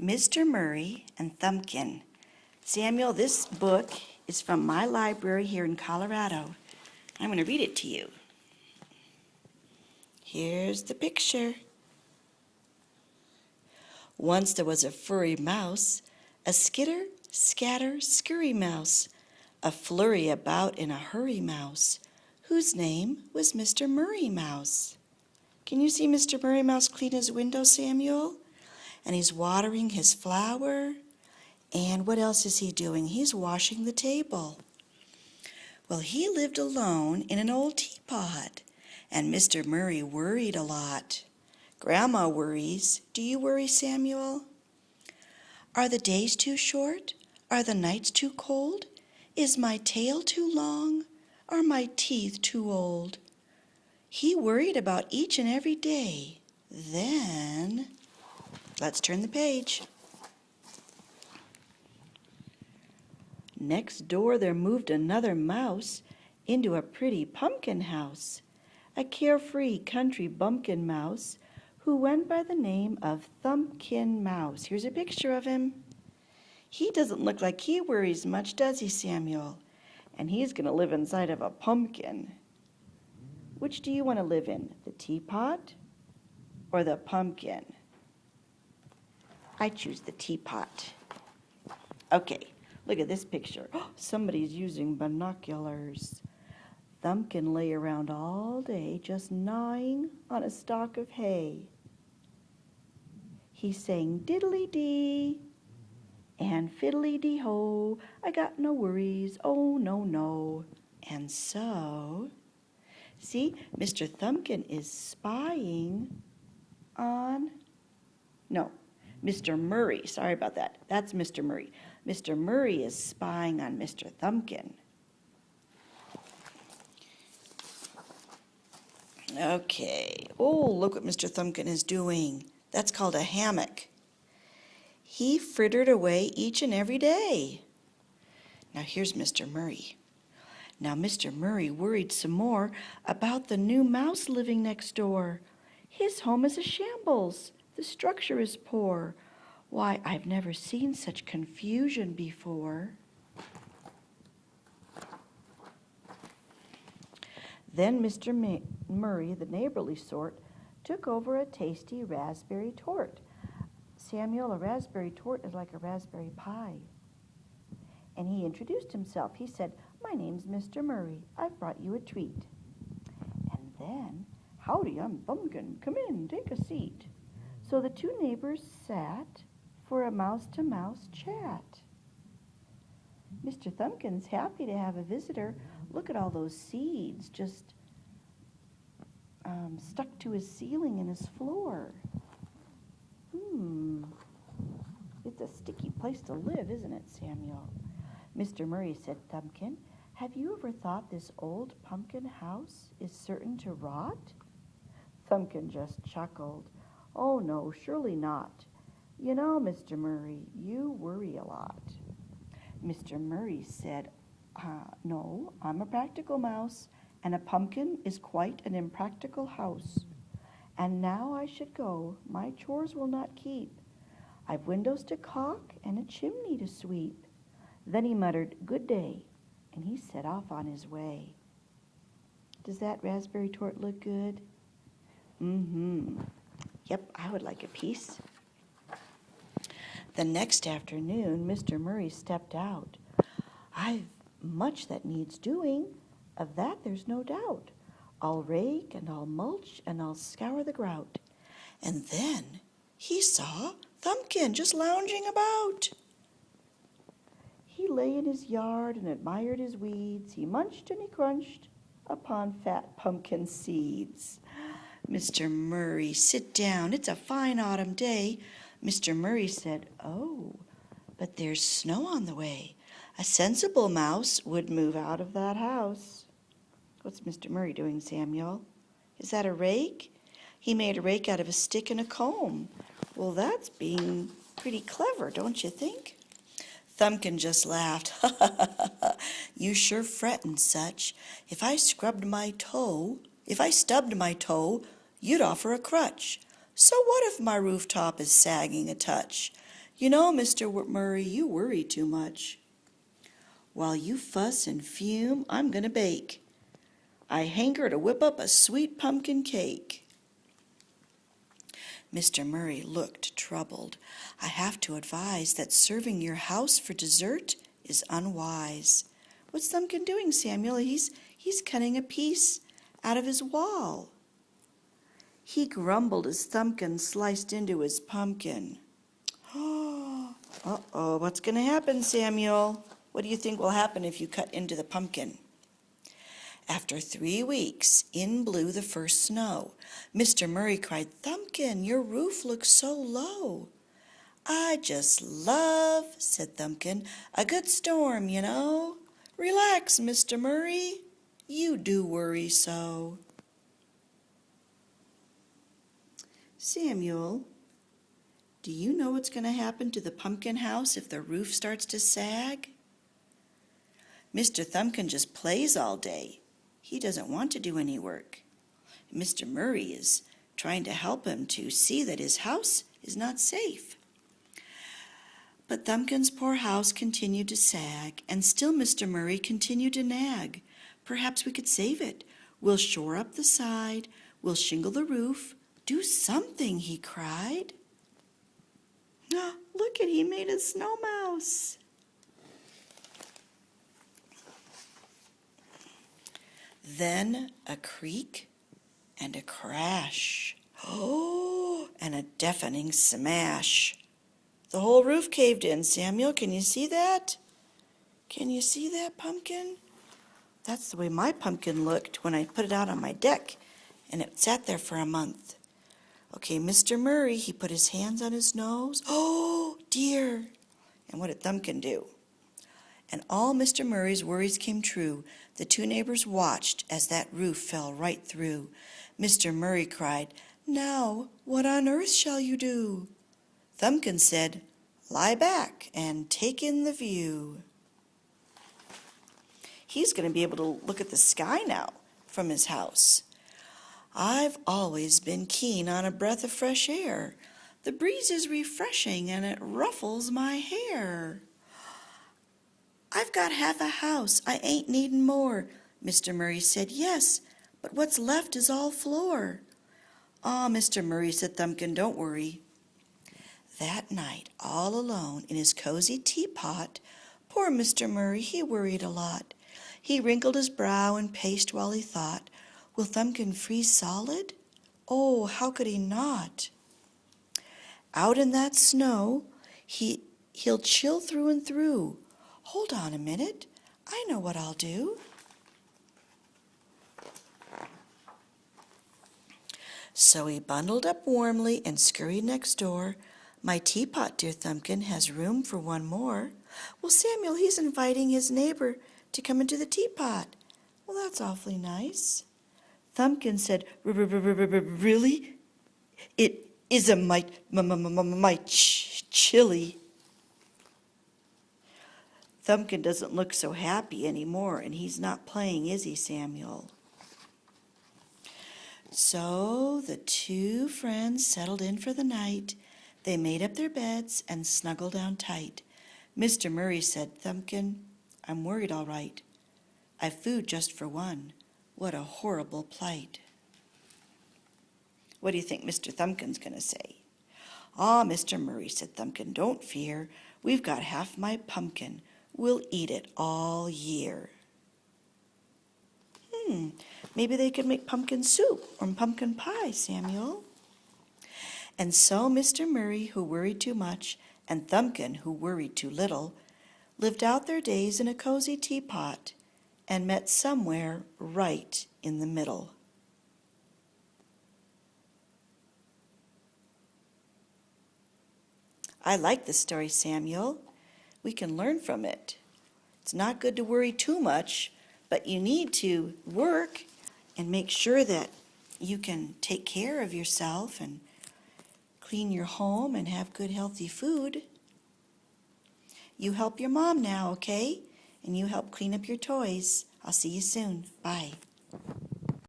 Mr. Murry and Thumbkin. Samuel, this book is from my library here in Colorado. I'm going to read it to you. Here's the picture. Once there was a furry mouse, a skitter, scatter, scurry mouse, a flurry about in a hurry mouse, whose name was Mr. Murry Mouse. Can you see Mr. Murry Mouse clean his window, Samuel? And he's watering his flower. And what else is he doing? He's washing the table. Well, he lived alone in an old teapot, and Mr. Murry worried a lot. Grandma worries. Do you worry, Samuel? Are the days too short? Are the nights too cold? Is my tail too long? Are my teeth too old? He worried about each and every day. Then, let's turn the page. Next door there moved another mouse into a pretty pumpkin house, a carefree country bumpkin mouse who went by the name of Thumbkin Mouse. Here's a picture of him. He doesn't look like he worries much, does he, Samuel? And he's going to live inside of a pumpkin. Which do you want to live in, the teapot or the pumpkin? I choose the teapot. Okay, look at this picture. Oh, somebody's using binoculars. Thumbkin lay around all day just gnawing on a stalk of hay. He sang diddly-dee and fiddly-dee-ho, I got no worries, oh no, no. And so, see, Mr. Thumbkin is spying on, no, Mr. Murry, sorry about that, that's Mr. Murry. Mr. Murry is spying on Mr. Thumbkin. Okay, oh, look what Mr. Thumbkin is doing. That's called a hammock. He frittered away each and every day. Now here's Mr. Murry. Now Mr. Murry worried some more about the new mouse living next door. His home is a shambles. The structure is poor. Why, I've never seen such confusion before. Then Mr. Murry, the neighborly sort, took over a tasty raspberry tort. Samuel, a raspberry tort is like a raspberry pie. And he introduced himself. He said, my name's Mr. Murry. I've brought you a treat. And then, howdy, I'm Thumbkin. Come in, take a seat. So the two neighbors sat for a mouse-to-mouse chat. Mr. Thumbkin's happy to have a visitor. Look at all those seeds just stuck to his ceiling and his floor. It's a sticky place to live, isn't it, Samuel? Mr. Murry said, Thumbkin, have you ever thought this old pumpkin house is certain to rot? Thumbkin just chuckled. Oh, no, surely not. You know, Mr. Murry, you worry a lot. Mr. Murry said, no, I'm a practical mouse, and a pumpkin is quite an impractical house. And now I should go. My chores will not keep. I've windows to caulk and a chimney to sweep. Then he muttered, good day, and he set off on his way. Does that raspberry tort look good? Yep, I would like a piece. The next afternoon, Mr. Murry stepped out. I've much that needs doing. Of that there's no doubt. I'll rake and I'll mulch and I'll scour the grout. And then he saw Thumbkin just lounging about. He lay in his yard and admired his weeds. He munched and he crunched upon fat pumpkin seeds. Mr. Murry, sit down. It's a fine autumn day. Mr. Murry said, oh, but there's snow on the way. A sensible mouse would move out of that house. What's Mr. Murry doing, Samuel? Is that a rake? He made a rake out of a stick and a comb. Well, that's being pretty clever, don't you think? Thumbkin just laughed. You sure frettin' such. If I stubbed my toe, you'd offer a crutch. So what if my rooftop is sagging a touch? You know, Mr. Murry, you worry too much. While you fuss and fume, I'm going to bake. I hanker to whip up a sweet pumpkin cake. Mr. Murry looked troubled. I have to advise that serving your house for dessert is unwise. What's Thumbkin doing, Samuel? He's cutting a piece out of his wall. He grumbled as Thumbkin sliced into his pumpkin. Uh-oh, what's going to happen, Samuel? What do you think will happen if you cut into the pumpkin? After 3 weeks, in blew the first snow. Mr. Murry cried, Thumbkin, your roof looks so low. I just love, said Thumbkin, a good storm, you know. Relax, Mr. Murry, you do worry so. Samuel, do you know what's going to happen to the pumpkin house if the roof starts to sag? Mr. Thumbkin just plays all day. He doesn't want to do any work. Mr. Murry is trying to help him to see that his house is not safe. But Thumbkin's poor house continued to sag, and still Mr. Murry continued to nag. Perhaps we could save it. We'll shore up the side. We'll shingle the roof. Do something, he cried. Oh, look at, he made a snow mouse. Then a creak and a crash. Oh, and a deafening smash. The whole roof caved in, Samuel. Can you see that? Can you see that, pumpkin? That's the way my pumpkin looked when I put it out on my deck, and it sat there for a month. Okay, Mr. Murry, he put his hands on his nose. Oh, dear. And what did Thumbkin do? And all Mr. Murry's worries came true. The two neighbors watched as that roof fell right through. Mr. Murry cried, Now, what on earth shall you do? Thumbkin said, Lie back and take in the view. He's going to be able to look at the sky now from his house. I've always been keen on a breath of fresh air. The breeze is refreshing and it ruffles my hair. I've got half a house, I ain't needin' more. Mr. Murry said, Yes, but what's left is all floor. Ah, Mr. Murry, said Thumbkin, don't worry. That night, all alone in his cozy teapot, poor Mr. Murry, he worried a lot. He wrinkled his brow and paced while he thought, Will Thumbkin freeze solid? Oh, how could he not? Out in that snow, he'll chill through and through. Hold on a minute, I know what I'll do. So he bundled up warmly and scurried next door. My teapot, dear Thumbkin, has room for one more. Well, Samuel, he's inviting his neighbor to come into the teapot. Well, that's awfully nice. Thumbkin said, Really? It is a mite chilly. Thumbkin doesn't look so happy anymore, and he's not playing, is he, Samuel? So the two friends settled in for the night. They made up their beds and snuggled down tight. Mr. Murry said, Thumbkin, I'm worried all right. I've food just for one. What a horrible plight. What do you think Mr. Thumbkin's going to say? Ah, Mr. Murry, said Thumbkin, don't fear. We've got half my pumpkin. We'll eat it all year. Maybe they could make pumpkin soup or pumpkin pie, Samuel. And so Mr. Murry, who worried too much, and Thumbkin, who worried too little, lived out their days in a cozy teapot and met somewhere right in the middle. I like this story, Samuel. We can learn from it. It's not good to worry too much, but you need to work and make sure that you can take care of yourself and clean your home and have good healthy food. You help your mom now, okay? And you help clean up your toys. I'll see you soon. Bye.